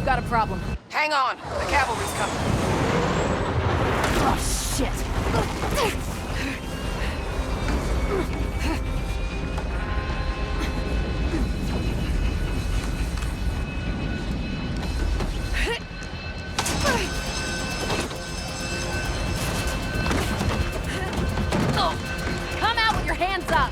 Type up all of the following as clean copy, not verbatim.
we've got a problem. Hang on, the cavalry's coming. Oh, shit. Come out with your hands up!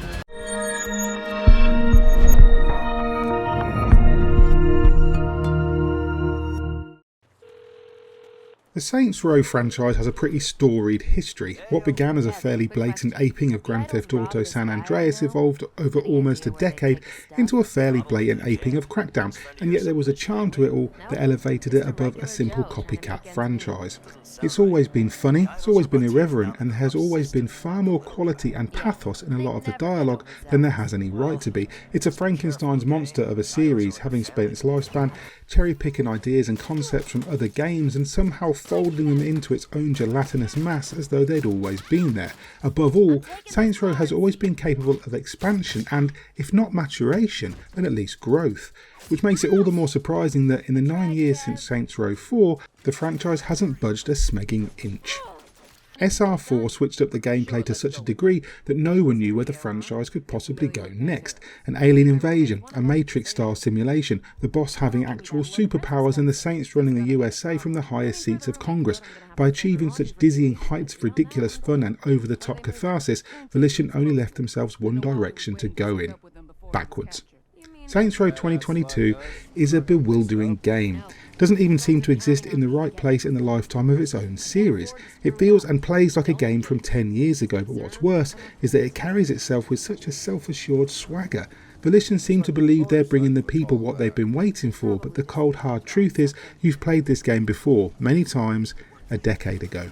The Saints Row franchise has a pretty storied history. What began as a fairly blatant aping of Grand Theft Auto San Andreas evolved over almost a decade into a fairly blatant aping of Crackdown, and yet there was a charm to it all that elevated it above a simple copycat franchise. It's always been funny, it's always been irreverent, and there has always been far more quality and pathos in a lot of the dialogue than there has any right to be. It's a Frankenstein's monster of a series, having spent its lifespan cherry-picking ideas and concepts from other games and somehow folding them into its own gelatinous mass as though they'd always been there. Above all, Saints Row has always been capable of expansion and, if not maturation, then at least growth. Which makes it all the more surprising that in the 9 years since Saints Row 4, the franchise hasn't budged a smegging inch. SR4 switched up the gameplay to such a degree that no one knew where the franchise could possibly go next. An alien invasion, a Matrix-style simulation, the boss having actual superpowers and the Saints running the USA from the highest seats of Congress. By achieving such dizzying heights of ridiculous fun and over-the-top catharsis, Volition only left themselves one direction to go in: backwards. Saints Row 2022 is a bewildering game. It doesn't even seem to exist in the right place in the lifetime of its own series. It feels and plays like a game from 10 years ago, but what's worse is that it carries itself with such a self-assured swagger. Volition seem to believe they're bringing the people what they've been waiting for, but the cold hard truth is you've played this game before, many times, a decade ago.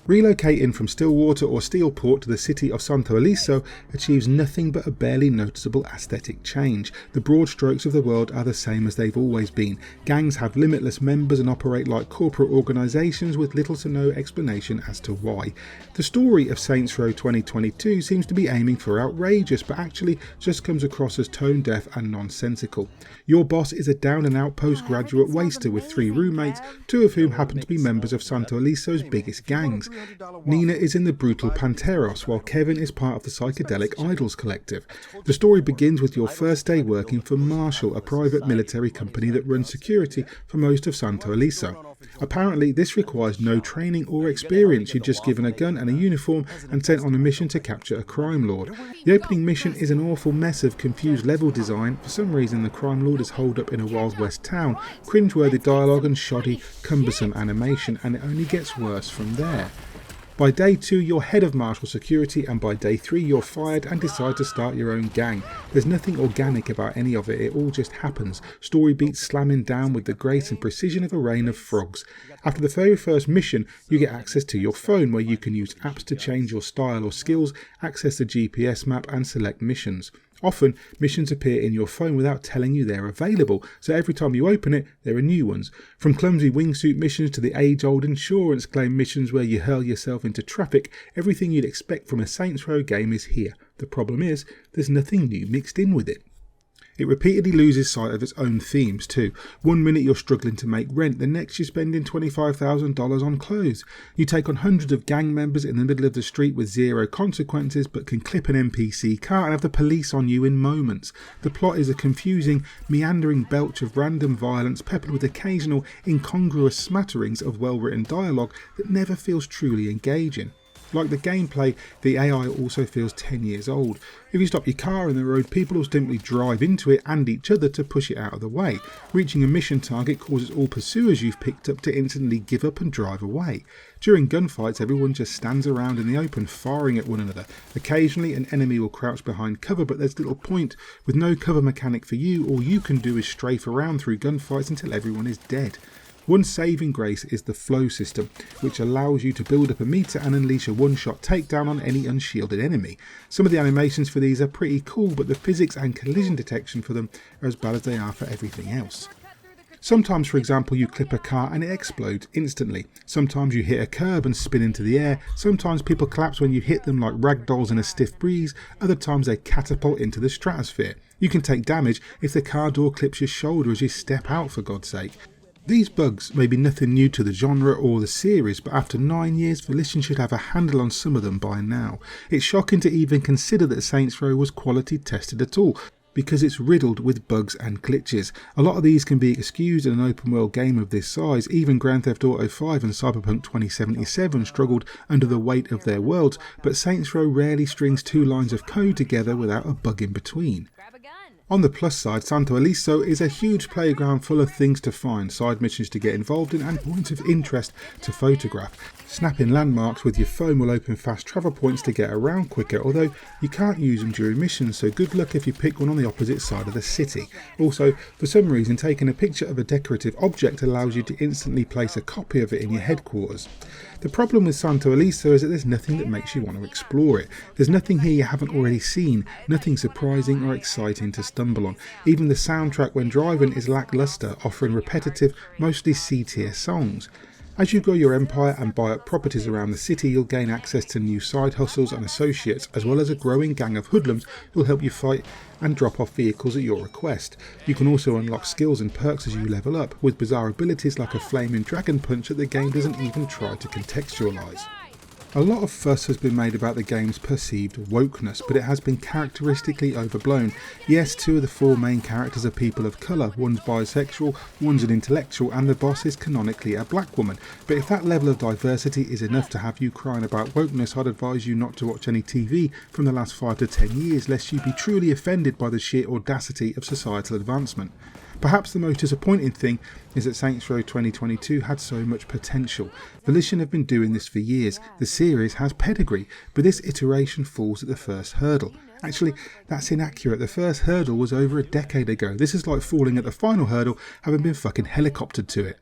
Relocating from Stillwater or Steelport to the city of Santo Eliso achieves nothing but a barely noticeable aesthetic change. The broad strokes of the world are the same as they've always been. Gangs have limitless members and operate like corporate organisations with little to no explanation as to why. The story of Saints Row 2022 seems to be aiming for outrageous, but actually just comes across as tone deaf and nonsensical. Your boss is a down and out postgraduate waster with 3 roommates, 2 of whom happen to be members of Santo Eliso's biggest gangs. Nina is in the brutal Panteros, while Kevin is part of the psychedelic Idols collective. The story begins with your first day working for Marshall, a private military company that runs security for most of Santo Eliso. Apparently, this requires no training or experience. You're just given a gun and a uniform and sent on a mission to capture a crime lord. The opening mission is an awful mess of confused level design. For some reason, the crime lord is holed up in a Wild West town, cringeworthy dialogue and shoddy, cumbersome animation, and it only gets worse from there. By day 2 you're head of Marshall Security, and by day 3 you're fired and decide to start your own gang. There's nothing organic about any of it, it all just happens. Story beats slamming down with the grace and precision of a rain of frogs. After the very first mission you get access to your phone, where you can use apps to change your style or skills, access the GPS map and select missions. Often, missions appear in your phone without telling you they're available, so every time you open it, there are new ones. From clumsy wingsuit missions to the age-old insurance claim missions where you hurl yourself into traffic, everything you'd expect from a Saints Row game is here. The problem is, there's nothing new mixed in with it. It repeatedly loses sight of its own themes too. One minute you're struggling to make rent, the next you're spending $25,000 on clothes. You take on hundreds of gang members in the middle of the street with zero consequences, but can clip an NPC car and have the police on you in moments. The plot is a confusing, meandering belch of random violence peppered with occasional incongruous smatterings of well-written dialogue that never feels truly engaging. Like the gameplay, the AI also feels 10 years old. If you stop your car in the road, people will simply drive into it and each other to push it out of the way. Reaching a mission target causes all pursuers you've picked up to instantly give up and drive away. During gunfights, everyone just stands around in the open, firing at one another. Occasionally an enemy will crouch behind cover, but there's little point. With no cover mechanic for you, all you can do is strafe around through gunfights until everyone is dead. One saving grace is the flow system, which allows you to build up a meter and unleash a one-shot takedown on any unshielded enemy. Some of the animations for these are pretty cool, but the physics and collision detection for them are as bad as they are for everything else. Sometimes, for example, you clip a car and it explodes instantly. Sometimes you hit a curb and spin into the air. Sometimes people collapse when you hit them like ragdolls in a stiff breeze. Other times they catapult into the stratosphere. You can take damage if the car door clips your shoulder as you step out, for God's sake. These bugs may be nothing new to the genre or the series, but after 9 years, Volition should have a handle on some of them by now. It's shocking to even consider that Saints Row was quality tested at all, because it's riddled with bugs and glitches. A lot of these can be excused in an open world game of this size. Even Grand Theft Auto 5 and Cyberpunk 2077 struggled under the weight of their worlds, but Saints Row rarely strings 2 lines of code together without a bug in between. On the plus side, Santo Ileso is a huge playground full of things to find, side missions to get involved in and points of interest to photograph. Snapping landmarks with your phone will open fast travel points to get around quicker, although you can't use them during missions, so good luck if you pick one on the opposite side of the city. Also, for some reason, taking a picture of a decorative object allows you to instantly place a copy of it in your headquarters. The problem with Santo Ileso is that there's nothing that makes you want to explore it. There's nothing here you haven't already seen, nothing surprising or exciting to stumble on. Even the soundtrack when driving is lackluster, offering repetitive, mostly C-tier songs. As you grow your empire and buy up properties around the city, you'll gain access to new side hustles and associates, as well as a growing gang of hoodlums who'll help you fight and drop off vehicles at your request. You can also unlock skills and perks as you level up, with bizarre abilities like a flaming dragon punch that the game doesn't even try to contextualise. A lot of fuss has been made about the game's perceived wokeness, but it has been characteristically overblown. Yes, 2 of the 4 main characters are people of colour, one's bisexual, one's an intellectual, and the boss is canonically a black woman. But if that level of diversity is enough to have you crying about wokeness, I'd advise you not to watch any TV from the last 5 to 10 years, lest you be truly offended by the sheer audacity of societal advancement. Perhaps the most disappointing thing is that Saints Row 2022 had so much potential. Volition have been doing this for years, the series has pedigree, but this iteration falls at the first hurdle. Actually, that's inaccurate, the first hurdle was over a decade ago. This is like falling at the final hurdle, having been fucking helicoptered to it.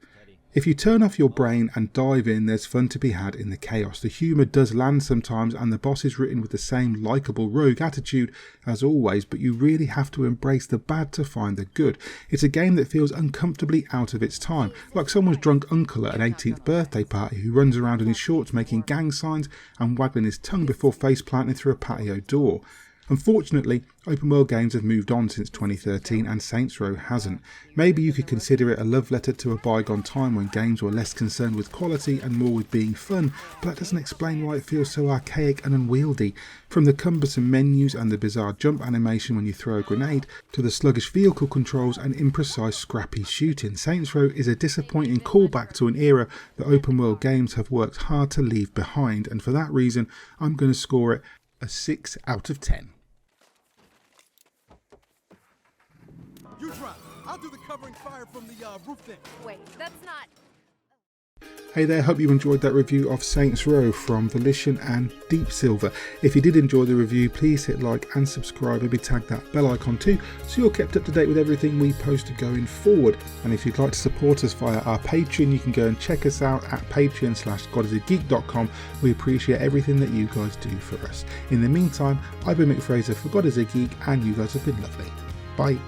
If you turn off your brain and dive in, there's fun to be had in the chaos. The humour does land sometimes and the boss is written with the same likeable rogue attitude as always, but you really have to embrace the bad to find the good. It's a game that feels uncomfortably out of its time, like someone's drunk uncle at an 18th birthday party who runs around in his shorts making gang signs and waggling his tongue before face planting through a patio door. Unfortunately, open world games have moved on since 2013 and Saints Row hasn't. Maybe you could consider it a love letter to a bygone time when games were less concerned with quality and more with being fun, but that doesn't explain why it feels so archaic and unwieldy. From the cumbersome menus and the bizarre jump animation when you throw a grenade, to the sluggish vehicle controls and imprecise scrappy shooting, Saints Row is a disappointing callback to an era that open world games have worked hard to leave behind, and for that reason I'm going to score it a 6 out of 10. You drop. I'll do the covering fire from the roof thing. Wait, that's not... Hey there, hope you enjoyed that review of Saints Row from Volition and Deep Silver. If you did enjoy the review, please hit like and subscribe, maybe tag that bell icon too, so you're kept up to date with everything we post going forward. And if you'd like to support us via our Patreon, you can go and check us out at patreon.com/godisageek.com. We appreciate everything that you guys do for us. In the meantime, I've been Mick Fraser for God is a Geek, and you guys have been lovely. Bye.